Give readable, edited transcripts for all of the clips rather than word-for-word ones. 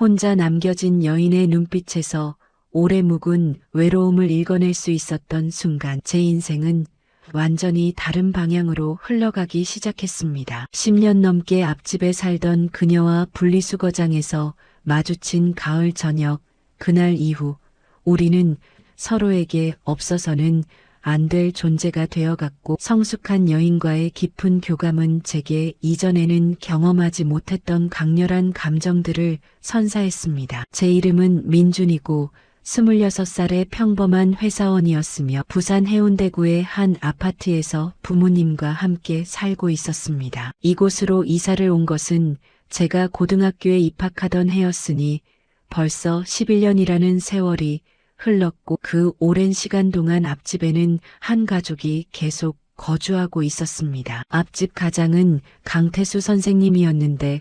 혼자 남겨진 여인의 눈빛에서 오래 묵은 외로움을 읽어낼 수 있었던 순간 제 인생은 완전히 다른 방향으로 흘러가기 시작했습니다. 10년 넘게 앞집에 살던 그녀와 분리수거장에서 마주친 가을 저녁, 그날 이후 우리는 서로에게 없어서는 안 될 존재가 되어갔고 성숙한 여인과의 깊은 교감은 제게 이전에는 경험하지 못했던 강렬한 감정들을 선사했습니다. 제 이름은 민준이고 26살의 평범한 회사원이었으며 부산 해운대구의 한 아파트에서 부모님과 함께 살고 있었습니다. 이곳으로 이사를 온 것은 제가 고등학교에 입학하던 해였으니 벌써 11년이라는 세월이 흘렀고 그 오랜 시간 동안 앞집에는 한 가족이 계속 거주하고 있었습니다. 앞집 가장은 강태수 선생님이었는데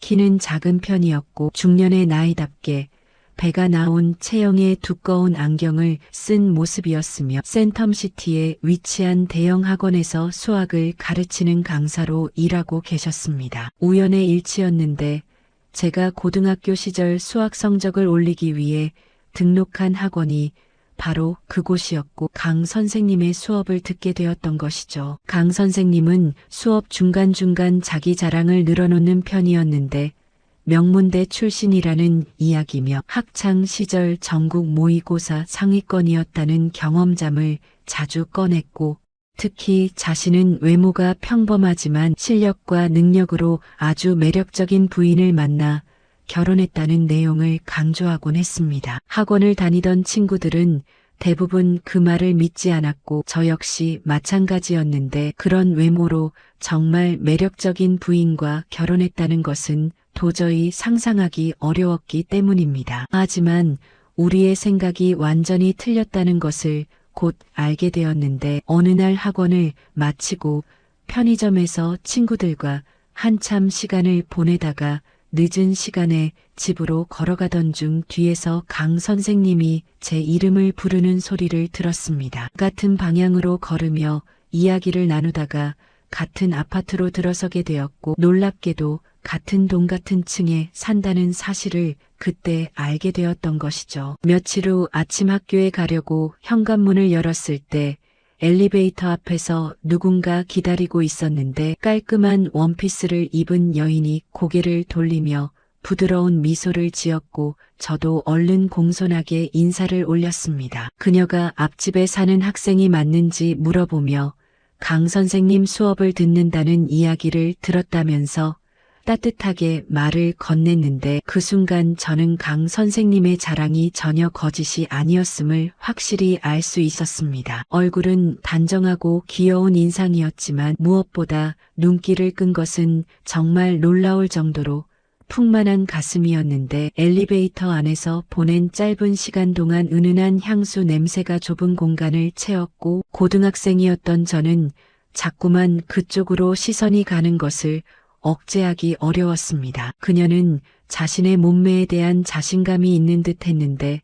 키는 작은 편이었고 중년의 나이답게 배가 나온 체형의 두꺼운 안경을 쓴 모습이었으며 센텀시티에 위치한 대형 학원에서 수학을 가르치는 강사로 일하고 계셨습니다. 우연의 일치였는데 제가 고등학교 시절 수학 성적을 올리기 위해 등록한 학원이 바로 그곳이었고 강 선생님의 수업을 듣게 되었던 것이죠. 강 선생님은 수업 중간중간 자기 자랑을 늘어놓는 편이었는데 명문대 출신이라는 이야기며 학창 시절 전국 모의고사 상위권이었다는 경험담을 자주 꺼냈고 특히 자신은 외모가 평범하지만 실력과 능력으로 아주 매력적인 부인을 만나 결혼했다는 내용을 강조하곤 했습니다. 학원을 다니던 친구들은 대부분 그 말을 믿지 않았고 저 역시 마찬가지였는데 그런 외모로 정말 매력적인 부인과 결혼했다는 것은 도저히 상상하기 어려웠기 때문입니다. 하지만 우리의 생각이 완전히 틀렸다는 것을 곧 알게 되었는데 어느 날 학원을 마치고 편의점에서 친구들과 한참 시간을 보내다가 늦은 시간에 집으로 걸어가던 중 뒤에서 강 선생님이 제 이름을 부르는 소리를 들었습니다. 같은 방향으로 걸으며 이야기를 나누다가 같은 아파트로 들어서게 되었고 놀랍게도 같은 동 같은 층에 산다는 사실을 그때 알게 되었던 것이죠. 며칠 후 아침 학교에 가려고 현관문을 열었을 때 엘리베이터 앞에서 누군가 기다리고 있었는데 깔끔한 원피스를 입은 여인이 고개를 돌리며 부드러운 미소를 지었고 저도 얼른 공손하게 인사를 올렸습니다. 그녀가 앞집에 사는 학생이 맞는지 물어보며 강 선생님 수업을 듣는다는 이야기를 들었다면서 따뜻하게 말을 건넸는데 그 순간 저는 강 선생님의 자랑이 전혀 거짓이 아니었음을 확실히 알 수 있었습니다. 얼굴은 단정하고 귀여운 인상이었지만 무엇보다 눈길을 끈 것은 정말 놀라울 정도로 풍만한 가슴이었는데 엘리베이터 안에서 보낸 짧은 시간 동안 은은한 향수 냄새가 좁은 공간을 채웠고 고등학생이었던 저는 자꾸만 그쪽으로 시선이 가는 것을 억제하기 어려웠습니다. 그녀는 자신의 몸매에 대한 자신감이 있는 듯 했는데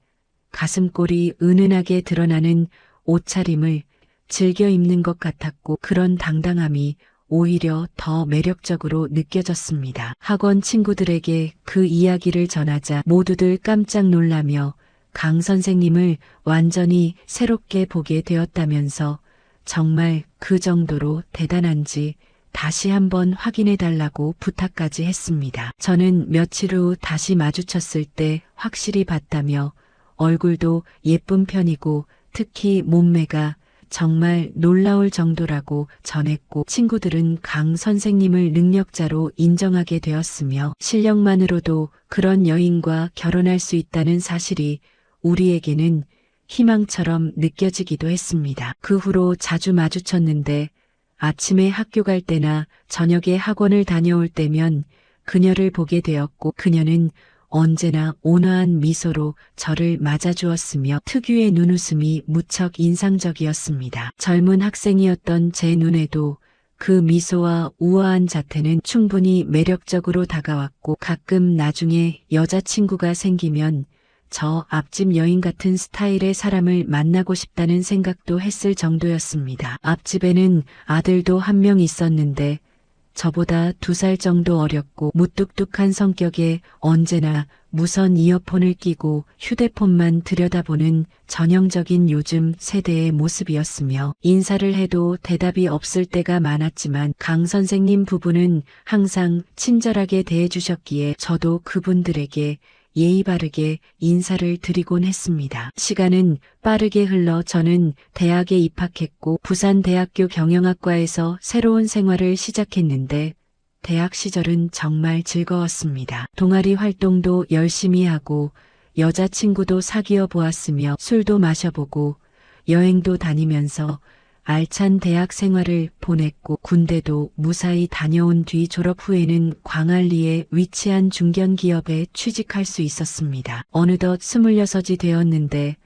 가슴골이 은은하게 드러나는 옷차림을 즐겨 입는 것 같았고 그런 당당함이 오히려 더 매력적으로 느껴졌습니다. 학원 친구들에게 그 이야기를 전하자 모두들 깜짝 놀라며 강 선생님을 완전히 새롭게 보게 되었다면서 정말 그 정도로 대단한지 다시 한번 확인해 달라고 부탁까지 했습니다. 저는 며칠 후 다시 마주쳤을 때 확실히 봤다며 얼굴도 예쁜 편이고 특히 몸매가 정말 놀라울 정도라고 전했고 친구들은 강 선생님을 능력자로 인정하게 되었으며 실력만으로도 그런 여인과 결혼할 수 있다는 사실이 우리에게는 희망처럼 느껴지기도 했습니다. 그 후로 자주 마주쳤는데 아침에 학교 갈 때나 저녁에 학원을 다녀올 때면 그녀를 보게 되었고 그녀는 언제나 온화한 미소로 저를 맞아주었으며 특유의 눈웃음이 무척 인상적이었습니다. 젊은 학생이었던 제 눈에도 그 미소와 우아한 자태는 충분히 매력적으로 다가왔고 가끔 나중에 여자친구가 생기면 저 앞집 여인 같은 스타일의 사람을 만나고 싶다는 생각도 했을 정도였습니다. 앞집에는 아들도 한 명 있었는데 저보다 2살 정도 어렸고 무뚝뚝한 성격에 언제나 무선 이어폰을 끼고 휴대폰만 들여다보는 전형적인 요즘 세대의 모습이었으며 인사를 해도 대답이 없을 때가 많았지만 강 선생님 부부는 항상 친절하게 대해주셨기에 저도 그분들에게 예의 바르게 인사를 드리곤 했습니다. 시간은 빠르게 흘러 저는 대학에 입학했고 부산대학교 경영학과에서 새로운 생활을 시작했는데 대학 시절은 정말 즐거웠습니다. 동아리 활동도 열심히 하고 여자친구도 사귀어 보았으며 술도 마셔보고 여행도 다니면서 알찬 대학 생활을 보냈고 군대도 무사히 다녀온 뒤 졸업 후에는 광안리에 위치한 중견기업에 취직할 수 있었습니다. 어느덧 26이 되었는데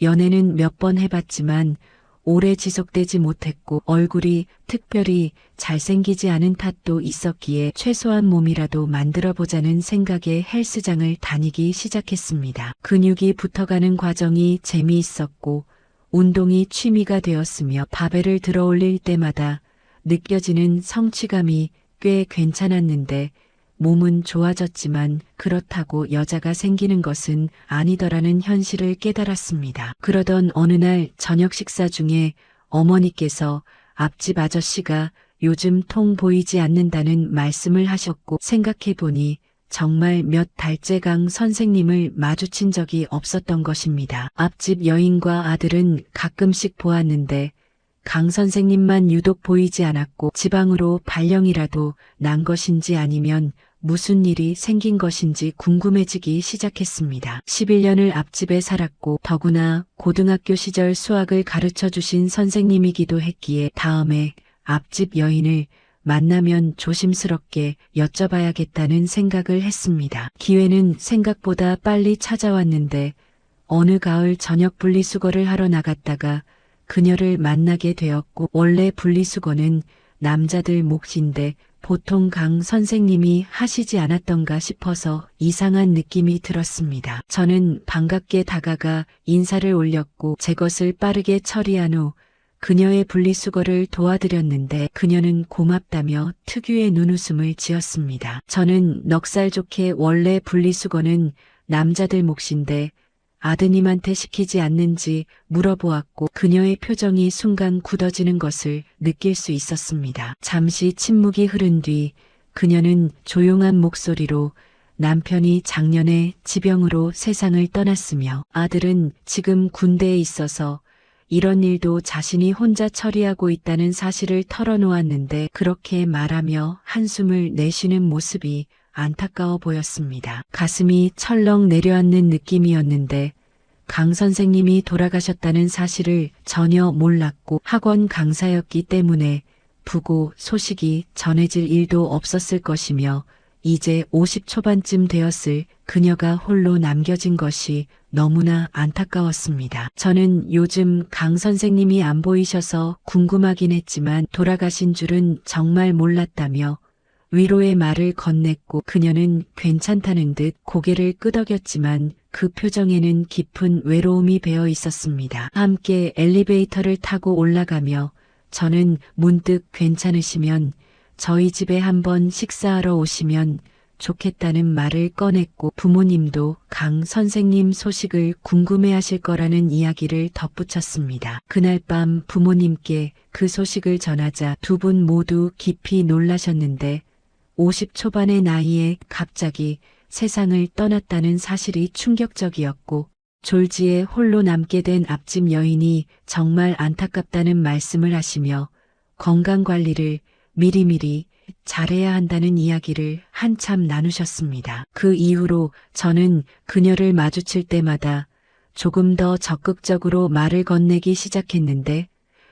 연애는 몇 번 해봤지만 오래 지속되지 못했고 얼굴이 특별히 잘생기지 않은 탓도 있었기에 최소한 몸이라도 만들어보자는 생각에 헬스장을 다니기 시작했습니다. 근육이 붙어가는 과정이 재미있었고 운동이 취미가 되었으며 바벨을 들어 올릴 때마다 느껴지는 성취감이 꽤 괜찮았는데 몸은 좋아졌지만 그렇다고 여자가 생기는 것은 아니더라는 현실을 깨달았습니다. 그러던 어느 날 저녁 식사 중에 어머니께서 앞집 아저씨가 요즘 통 보이지 않는다는 말씀을 하셨고 생각해보니 정말 몇 달째 강 선생님을 마주친 적이 없었던 것입니다. 앞집 여인과 아들은 가끔씩 보았는데 강 선생님만 유독 보이지 않았고 지방으로 발령이라도 난 것인지 아니면 무슨 일이 생긴 것인지 궁금해지기 시작했습니다. 11년을 앞집에 살았고 더구나 고등학교 시절 수학을 가르쳐 주신 선생님이기도 했기에 다음에 앞집 여인을 만나면 조심스럽게 여쭤봐야겠다는 생각을 했습니다. 기회는 생각보다 빨리 찾아왔는데 어느 가을 저녁 분리수거를 하러 나갔다가 그녀를 만나게 되었고 원래 분리수거는 남자들 몫인데 보통 강 선생님이 하시지 않았던가 싶어서 이상한 느낌이 들었습니다. 저는 반갑게 다가가 인사를 올렸고 제 것을 빠르게 처리한 후 그녀의 분리수거를 도와드렸는데 그녀는 고맙다며 특유의 눈웃음을 지었습니다. 저는 넉살 좋게 원래 분리수거는 남자들 몫인데 아드님한테 시키지 않는지 물어보았고 그녀의 표정이 순간 굳어지는 것을 느낄 수 있었습니다. 잠시 침묵이 흐른 뒤 그녀는 조용한 목소리로 남편이 작년에 지병으로 세상을 떠났으며 아들은 지금 군대에 있어서 이런 일도 자신이 혼자 처리하고 있다는 사실을 털어놓았는데 그렇게 말하며 한숨을 내쉬는 모습이 안타까워 보였습니다. 가슴이 철렁 내려앉는 느낌이었는데 강 선생님이 돌아가셨다는 사실을 전혀 몰랐고 학원 강사였기 때문에 부고 소식이 전해질 일도 없었을 것이며 이제 50 초반쯤 되었을 그녀가 홀로 남겨진 것이 너무나 안타까웠습니다. 저는 요즘 강 선생님이 안 보이셔서 궁금하긴 했지만 돌아가신 줄은 정말 몰랐다며 위로의 말을 건넸고 그녀는 괜찮다는 듯 고개를 끄덕였지만 그 표정에는 깊은 외로움이 배어 있었습니다. 함께 엘리베이터를 타고 올라가며 저는 문득 괜찮으시면 저희 집에 한번 식사하러 오시면 좋겠다는 말을 꺼냈고 부모님도 강 선생님 소식을 궁금해하실 거라는 이야기를 덧붙였습니다. 그날 밤 부모님께 그 소식을 전하자 두 분 모두 깊이 놀라셨는데 50 초반의 나이에 갑자기 세상을 떠났다는 사실이 충격적이었고 졸지에 홀로 남게 된 앞집 여인이 정말 안타깝다는 말씀을 하시며 건강관리를 미리미리 잘해야 한다는 이야기를 한참 나누셨습니다. 그 이후로 저는 그녀를 마주칠 때마다 조금 더 적극적으로 말을 건네기 시작했는데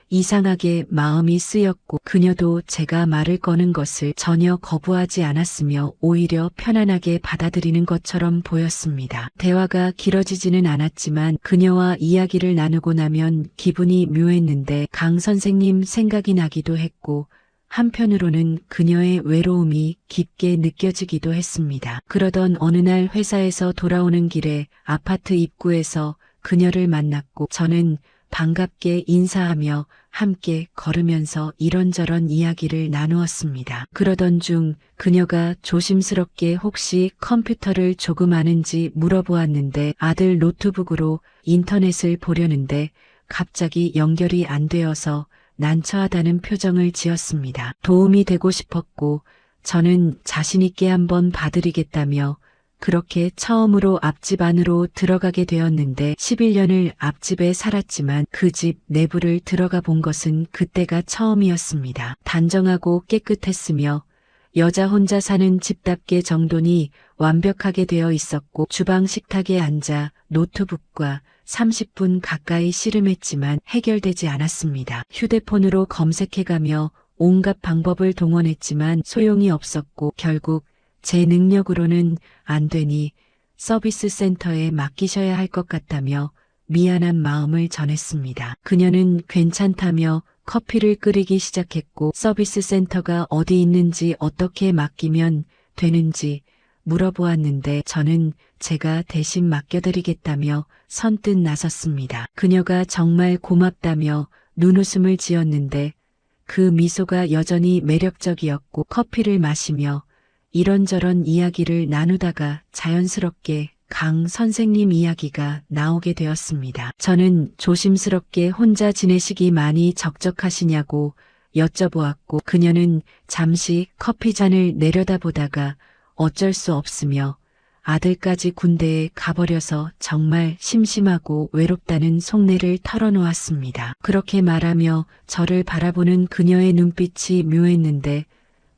이상하게 마음이 쓰였고 그녀도 제가 말을 거는 것을 전혀 거부하지 않았으며 오히려 편안하게 받아들이는 것처럼 보였습니다. 대화가 길어지지는 않았지만 그녀와 이야기를 나누고 나면 기분이 묘했는데 강 선생님 생각이 나기도 했고 한편으로는 그녀의 외로움이 깊게 느껴지기도 했습니다. 그러던 어느 날 회사에서 돌아오는 길에 아파트 입구에서 그녀를 만났고 저는 반갑게 인사하며 함께 걸으면서 이런저런 이야기를 나누었습니다. 그러던 중 그녀가 조심스럽게 혹시 컴퓨터를 조금 아는지 물어보았는데 아들 노트북으로 인터넷을 보려는데 갑자기 연결이 안 되어서 난처하다는 표정을 지었습니다. 도움이 되고 싶었고 저는 자신있게 한번 봐드리겠다며 그렇게 처음으로 앞집 안으로 들어가게 되었는데 11년을 앞집에 살았지만 그 집 내부를 들어가 본 것은 그때가 처음이었습니다. 단정하고 깨끗했으며 여자 혼자 사는 집답게 정돈이 완벽하게 되어 있었고 주방 식탁에 앉아 노트북과 30분 가까이 씨름했지만 해결되지 않았습니다. 휴대폰으로 검색해가며 온갖 방법을 동원했지만 소용이 없었고 결국 제 능력으로는 안 되니 서비스 센터에 맡기셔야 할 것 같다며 미안한 마음을 전했습니다. 그녀는 괜찮다며 커피를 끓이기 시작했고 서비스 센터가 어디 있는지 어떻게 맡기면 되는지 물어보았는데 저는 제가 대신 맡겨드리겠다며 선뜻 나섰습니다. 그녀가 정말 고맙다며 눈웃음을 지었는데 그 미소가 여전히 매력적이었고 커피를 마시며 이런저런 이야기를 나누다가 자연스럽게 강 선생님 이야기가 나오게 되었습니다. 저는 조심스럽게 혼자 지내시기 많이 적적하시냐고 여쭤보았고 그녀는 잠시 커피잔을 내려다보다가 어쩔 수 없으며 아들까지 군대에 가버려서 정말 심심하고 외롭다는 속내를 털어놓았습니다. 그렇게 말하며 저를 바라보는 그녀의 눈빛이 묘했는데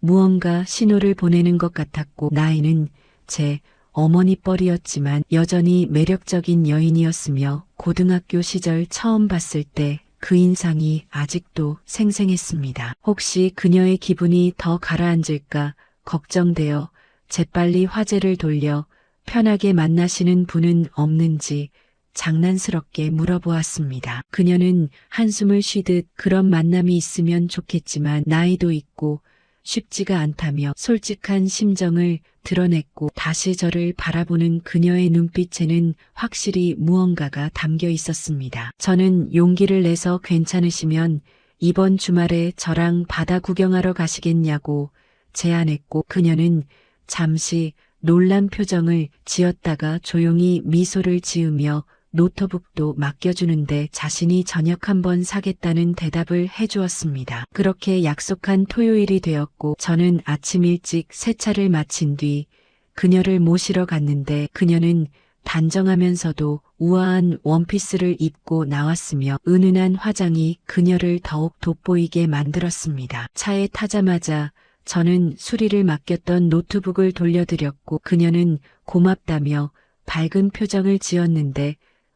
무언가 신호를 보내는 것 같았고 나이는 제 어머니 뻘이었지만 여전히 매력적인 여인이었으며 고등학교 시절 처음 봤을 때 그 인상이 아직도 생생했습니다. 혹시 그녀의 기분이 더 가라앉을까 걱정되어 재빨리 화제를 돌려 편하게 만나시는 분은 없는지 장난스럽게 물어보았습니다. 그녀는 한숨을 쉬듯 그런 만남이 있으면 좋겠지만 나이도 있고 쉽지가 않다며 솔직한 심정을 드러냈고 다시 저를 바라보는 그녀의 눈빛에는 확실히 무언가가 담겨 있었습니다. 저는 용기를 내서 괜찮으시면 이번 주말에 저랑 바다 구경하러 가시겠냐고 제안했고 그녀는 잠시 놀란 표정을 지었다가 조용히 미소를 지으며 노트북도 맡겨주는데 자신이 저녁 한번 사겠다는 대답을 해주었습니다. 그렇게 약속한 토요일이 되었고 저는 아침 일찍 세차를 마친 뒤 그녀를 모시러 갔는데 그녀는 단정하면서도 우아한 원피스를 입고 나왔으며 은은한 화장이 그녀를 더욱 돋보이게 만들었습니다. 차에 타자마자 저는 수리를 맡겼던 노트북을 돌려드렸고 그녀는 고맙다며 밝은 표정을 지었는데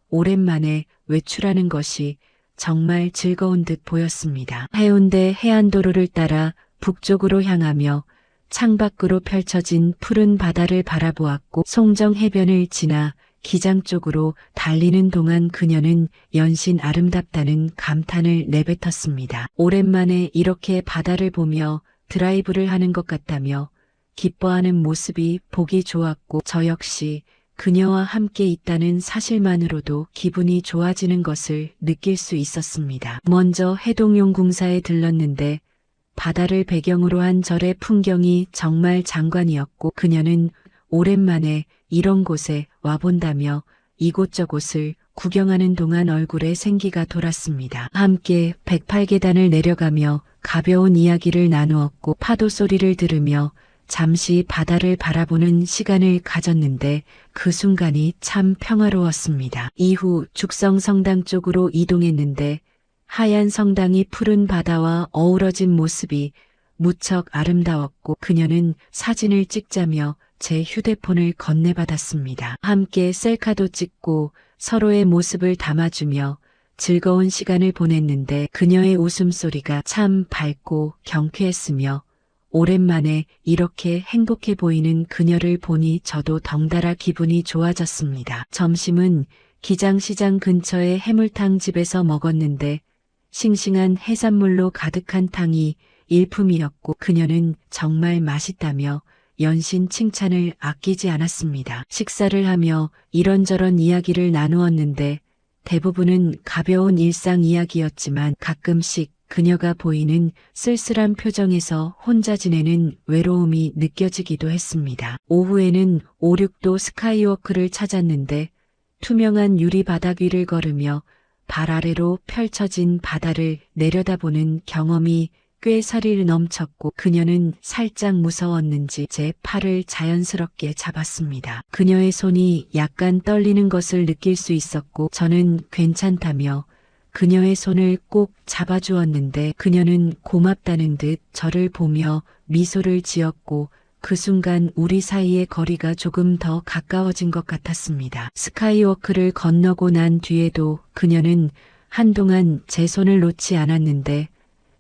오랜만에 외출하는 것이 정말 즐거운 듯 보였습니다. 해운대 해안도로를 따라 북쪽으로 향하며 창밖으로 펼쳐진 푸른 바다를 바라보았고 송정 해변을 지나 기장 쪽으로 달리는 동안 그녀는 연신 아름답다는 감탄을 내뱉었습니다. 오랜만에 이렇게 바다를 보며 드라이브를 하는 것 같다며 기뻐하는 모습이 보기 좋았고 저 역시 그녀와 함께 있다는 사실만으로도 기분이 좋아지는 것을 느낄 수 있었습니다. 먼저 해동용 궁사에 들렀는데 바다를 배경으로 한 절의 풍경이 정말 장관이었고 그녀는 오랜만에 이런 곳에 와본다며 이곳저곳을 구경하는 동안 얼굴에 생기가 돌았습니다. 함께 108계단을 내려가며 가벼운 이야기를 나누었고 파도 소리를 들으며 잠시 바다를 바라보는 시간을 가졌는데 그 순간이 참 평화로웠습니다. 이후 죽성 성당 쪽으로 이동했는데 하얀 성당이 푸른 바다와 어우러진 모습이 무척 아름다웠고 그녀는 사진을 찍자며 제 휴대폰을 건네받았습니다. 함께 셀카도 찍고 서로의 모습을 담아주며 즐거운 시간을 보냈는데 그녀의 웃음소리가 참 밝고 경쾌했으며 오랜만에 이렇게 행복해 보이는 그녀를 보니 저도 덩달아 기분이 좋아졌습니다. 점심은 기장시장 근처의 해물탕 집에서 먹었는데 싱싱한 해산물로 가득한 탕이 일품이었고 그녀는 정말 맛있다며 연신 칭찬을 아끼지 않았습니다. 식사를 하며 이런저런 이야기를 나누었는데 대부분은 가벼운 일상 이야기였지만 가끔씩 그녀가 보이는 쓸쓸한 표정에서 혼자 지내는 외로움이 느껴지기도 했습니다. 오후에는 5, 6도 스카이워크를 찾았는데 투명한 유리 바닥 위를 걸으며 발 아래로 펼쳐진 바다를 내려다보는 경험이 꽤 스릴 넘쳤고 그녀는 살짝 무서웠는지 제 팔을 자연스럽게 잡았습니다. 그녀의 손이 약간 떨리는 것을 느낄 수 있었고 저는 괜찮다며 그녀의 손을 꼭 잡아주었는데 그녀는 고맙다는 듯 저를 보며 미소를 지었고 그 순간 우리 사이의 거리가 조금 더 가까워진 것 같았습니다. 스카이워크를 건너고 난 뒤에도 그녀는 한동안 제 손을 놓지 않았는데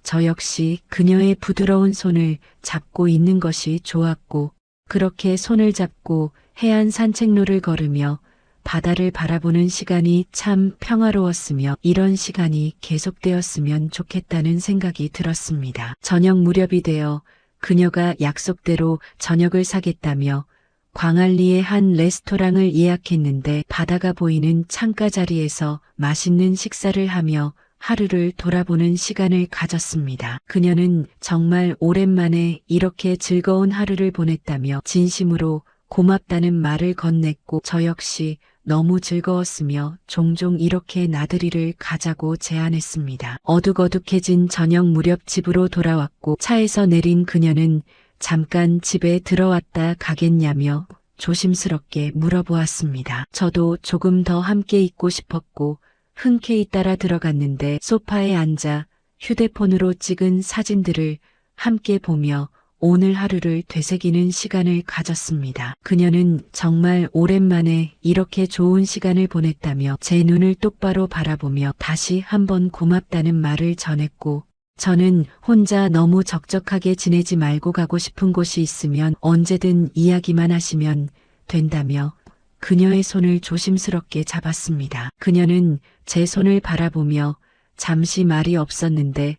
저 역시 그녀의 부드러운 손을 잡고 있는 것이 좋았고 그렇게 손을 잡고 해안 산책로를 걸으며 바다를 바라보는 시간이 참 평화로웠으며 이런 시간이 계속되었으면 좋겠다는 생각이 들었습니다. 저녁 무렵이 되어 그녀가 약속대로 저녁을 사겠다며 광안리의 한 레스토랑을 예약했는데 바다가 보이는 창가 자리에서 맛있는 식사를 하며 하루를 돌아보는 시간을 가졌습니다. 그녀는 정말 오랜만에 이렇게 즐거운 하루를 보냈다며 진심으로 고맙다는 말을 건넸고 저 역시 너무 즐거웠으며 종종 이렇게 나들이를 가자고 제안했습니다. 어둑어둑해진 저녁 무렵 집으로 돌아왔고 차에서 내린 그녀는 잠깐 집에 들어왔다 가겠냐며 조심스럽게 물어보았습니다. 저도 조금 더 함께 있고 싶었고 흔쾌히 따라 들어갔는데 소파에 앉아 휴대폰으로 찍은 사진들을 함께 보며 오늘 하루를 되새기는 시간을 가졌습니다. 그녀는 정말 오랜만에 이렇게 좋은 시간을 보냈다며 제 눈을 똑바로 바라보며 다시 한번 고맙다는 말을 전했고 저는 혼자 너무 적적하게 지내지 말고 가고 싶은 곳이 있으면 언제든 이야기만 하시면 된다며 그녀의 손을 조심스럽게 잡았습니다. 그녀는 제 손을 바라보며 잠시 말이 없었는데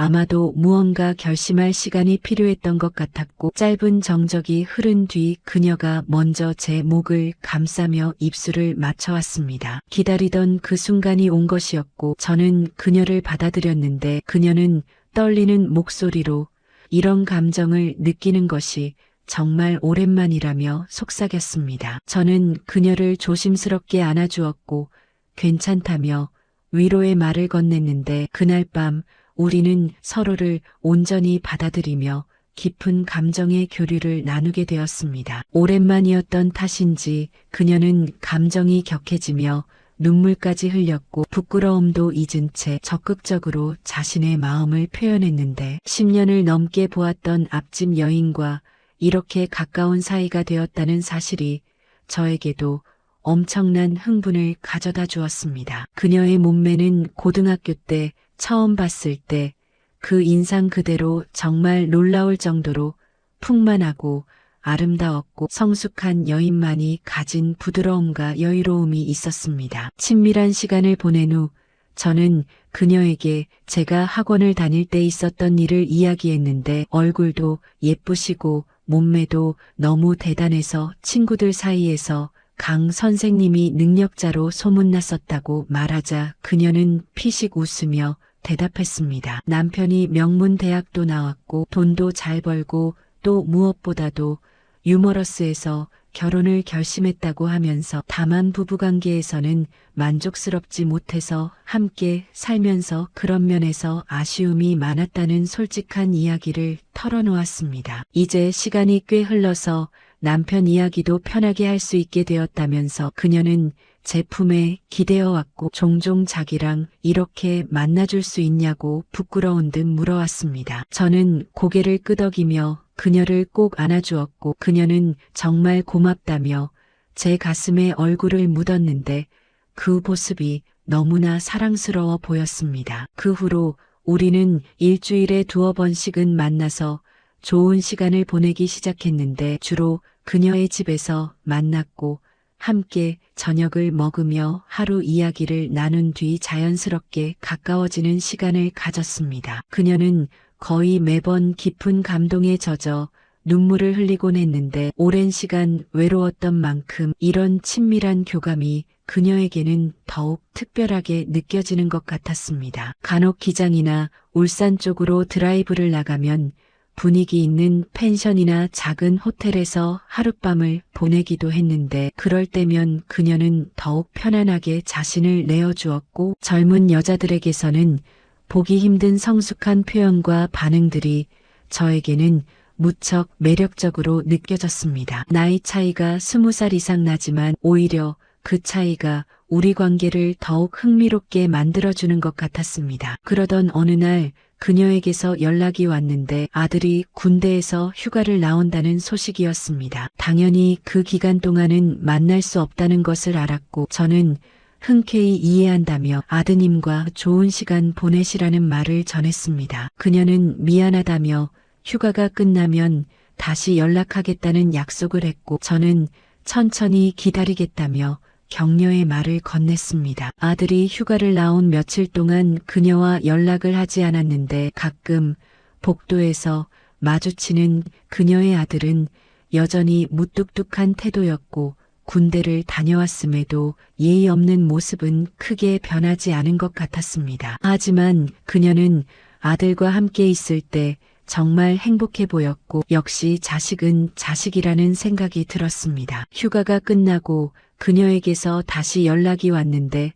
아마도 무언가 결심할 시간이 필요했던 것 같았고 짧은 정적이 흐른 뒤 그녀가 먼저 제 목을 감싸며 입술을 맞춰왔습니다. 기다리던 그 순간이 온 것이었고 저는 그녀를 받아들였는데 그녀는 떨리는 목소리로 이런 감정을 느끼는 것이 정말 오랜만이라며 속삭였습니다. 저는 그녀를 조심스럽게 안아주었고 괜찮다며 위로의 말을 건넸는데 그날 밤 우리는 서로를 온전히 받아들이며 깊은 감정의 교류를 나누게 되었습니다. 오랜만이었던 탓인지 그녀는 감정이 격해지며 눈물까지 흘렸고 부끄러움도 잊은 채 적극적으로 자신의 마음을 표현했는데 10년을 넘게 보았던 앞집 여인과 이렇게 가까운 사이가 되었다는 사실이 저에게도 엄청난 흥분을 가져다 주었습니다. 그녀의 몸매는 고등학교 때 처음 봤을 때 그 인상 그대로 정말 놀라울 정도로 풍만하고 아름다웠고 성숙한 여인만이 가진 부드러움과 여유로움이 있었습니다. 친밀한 시간을 보낸 후 저는 그녀에게 제가 학원을 다닐 때 있었던 일을 이야기했는데 얼굴도 예쁘시고 몸매도 너무 대단해서 친구들 사이에서 강 선생님이 능력자로 소문났었다고 말하자 그녀는 피식 웃으며 대답했습니다. 남편이 명문 대학도 나왔고 돈도 잘 벌고 또 무엇보다도 유머러스해서 결혼을 결심했다고 하면서 다만 부부관계에서는 만족스럽지 못해서 함께 살면서 그런 면에서 아쉬움이 많았다는 솔직한 이야기를 털어놓았습니다. 이제 시간이 꽤 흘러서 남편 이야기도 편하게 할 수 있게 되었다면서 그녀는 제품에 기대어왔고 종종 자기랑 이렇게 만나줄 수 있냐고 부끄러운 듯 물어왔습니다. 저는 고개를 끄덕이며 그녀를 꼭 안아주었고 그녀는 정말 고맙다며 제 가슴에 얼굴을 묻었는데 그 모습이 너무나 사랑스러워 보였습니다. 그 후로 우리는 일주일에 2번씩은 만나서 좋은 시간을 보내기 시작했는데 주로 그녀의 집에서 만났고 함께 저녁을 먹으며 하루 이야기를 나눈 뒤 자연스럽게 가까워지는 시간을 가졌습니다. 그녀는 거의 매번 깊은 감동에 젖어 눈물을 흘리곤 했는데 오랜 시간 외로웠던 만큼 이런 친밀한 교감이 그녀에게는 더욱 특별하게 느껴지는 것 같았습니다. 간혹 기장이나 울산 쪽으로 드라이브를 나가면 분위기 있는 펜션이나 작은 호텔에서 하룻밤을 보내기도 했는데 그럴 때면 그녀는 더욱 편안하게 자신을 내어주었고 젊은 여자들에게서는 보기 힘든 성숙한 표현과 반응들이 저에게는 무척 매력적으로 느껴졌습니다. 나이 차이가 20살 이상 나지만 오히려 그 차이가 우리 관계를 더욱 흥미롭게 만들어주는 것 같았습니다. 그러던 어느 날 그녀에게서 연락이 왔는데 아들이 군대에서 휴가를 나온다는 소식이었습니다. 당연히 그 기간 동안은 만날 수 없다는 것을 알았고 저는 흔쾌히 이해한다며 아드님과 좋은 시간 보내시라는 말을 전했습니다. 그녀는 미안하다며 휴가가 끝나면 다시 연락하겠다는 약속을 했고 저는 천천히 기다리겠다며 격려의 말을 건넸습니다. 아들이 휴가를 나온 며칠 동안 그녀와 연락을 하지 않았는데 가끔 복도에서 마주치는 그녀의 아들은 여전히 무뚝뚝한 태도였고 군대를 다녀왔음에도 예의 없는 모습은 크게 변하지 않은 것 같았습니다. 하지만 그녀는 아들과 함께 있을 때 정말 행복해 보였고 역시 자식은 자식이라는 생각이 들었습니다. 휴가가 끝나고 그녀에게서 다시 연락이 왔는데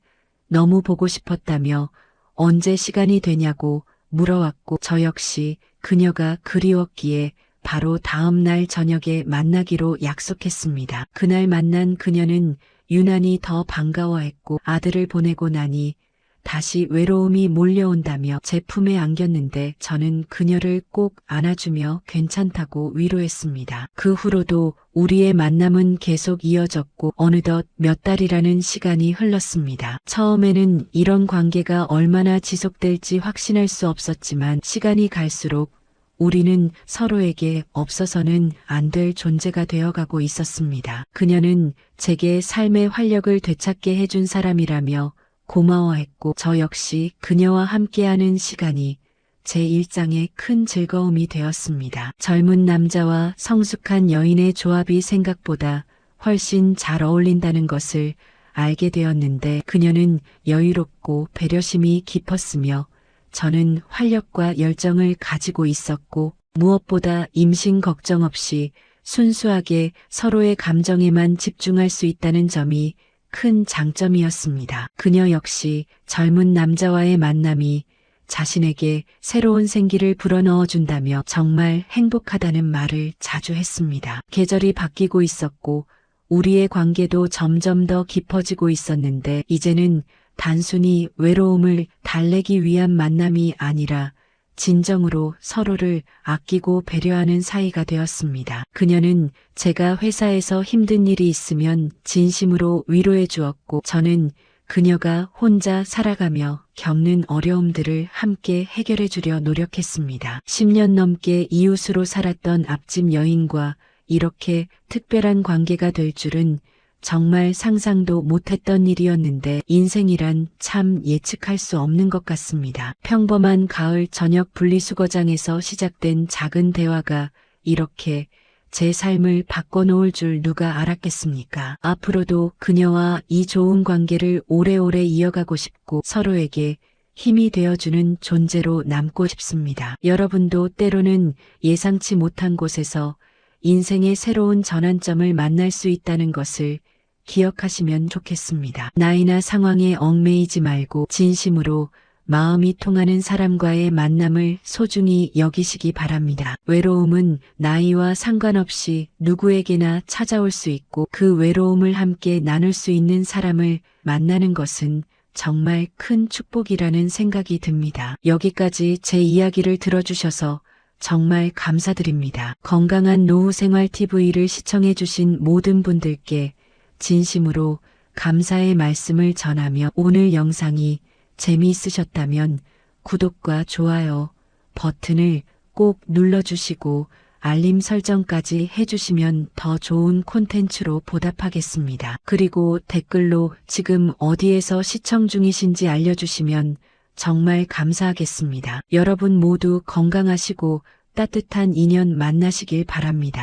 너무 보고 싶었다며 언제 시간이 되냐고 물어왔고 저 역시 그녀가 그리웠기에 바로 다음 날 저녁에 만나기로 약속했습니다. 그날 만난 그녀는 유난히 더 반가워했고 아들을 보내고 나니 다시 외로움이 몰려온다며 제 품에 안겼는데 저는 그녀를 꼭 안아주며 괜찮다고 위로했습니다. 그 후로도 우리의 만남은 계속 이어졌고 어느덧 몇 달이라는 시간이 흘렀습니다. 처음에는 이런 관계가 얼마나 지속될지 확신할 수 없었지만 시간이 갈수록 우리는 서로에게 없어서는 안 될 존재가 되어가고 있었습니다. 그녀는 제게 삶의 활력을 되찾게 해준 사람이라며 고마워했고 저 역시 그녀와 함께하는 시간이 제 일상의 큰 즐거움이 되었습니다. 젊은 남자와 성숙한 여인의 조합이 생각보다 훨씬 잘 어울린다는 것을 알게 되었는데 그녀는 여유롭고 배려심이 깊었으며 저는 활력과 열정을 가지고 있었고 무엇보다 임신 걱정 없이 순수하게 서로의 감정에만 집중할 수 있다는 점이 큰 장점이었습니다. 그녀 역시 젊은 남자와의 만남이 자신에게 새로운 생기를 불어넣어 준다며 정말 행복하다는 말을 자주 했습니다. 계절이 바뀌고 있었고 우리의 관계도 점점 더 깊어지고 있었는데 이제는 단순히 외로움을 달래기 위한 만남이 아니라 진정으로 서로를 아끼고 배려하는 사이가 되었습니다. 그녀는 제가 회사에서 힘든 일이 있으면 진심으로 위로해 주었고 저는 그녀가 혼자 살아가며 겪는 어려움들을 함께 해결해 주려 노력했습니다. 10년 넘게 이웃으로 살았던 앞집 여인과 이렇게 특별한 관계가 될 줄은 정말 상상도 못했던 일이었는데 인생이란 참 예측할 수 없는 것 같습니다. 평범한 가을 저녁 분리수거장에서 시작된 작은 대화가 이렇게 제 삶을 바꿔놓을 줄 누가 알았겠습니까? 앞으로도 그녀와 이 좋은 관계를 오래오래 이어가고 싶고 서로에게 힘이 되어주는 존재로 남고 싶습니다. 여러분도 때로는 예상치 못한 곳에서 인생의 새로운 전환점을 만날 수 있다는 것을 기억하시면 좋겠습니다. 나이나 상황에 얽매이지 말고 진심으로 마음이 통하는 사람과의 만남을 소중히 여기시기 바랍니다. 외로움은 나이와 상관없이 누구에게나 찾아올 수 있고 그 외로움을 함께 나눌 수 있는 사람을 만나는 것은 정말 큰 축복이라는 생각이 듭니다. 여기까지 제 이야기를 들어주셔서 정말 감사드립니다. 건강한 노후생활TV를 시청해주신 모든 분들께 진심으로 감사의 말씀을 전하며 오늘 영상이 재미있으셨다면 구독과 좋아요 버튼을 꼭 눌러주시고 알림 설정까지 해주시면 더 좋은 콘텐츠로 보답하겠습니다. 그리고 댓글로 지금 어디에서 시청 중이신지 알려주시면 정말 감사하겠습니다. 여러분 모두 건강하시고 따뜻한 인연 만나시길 바랍니다.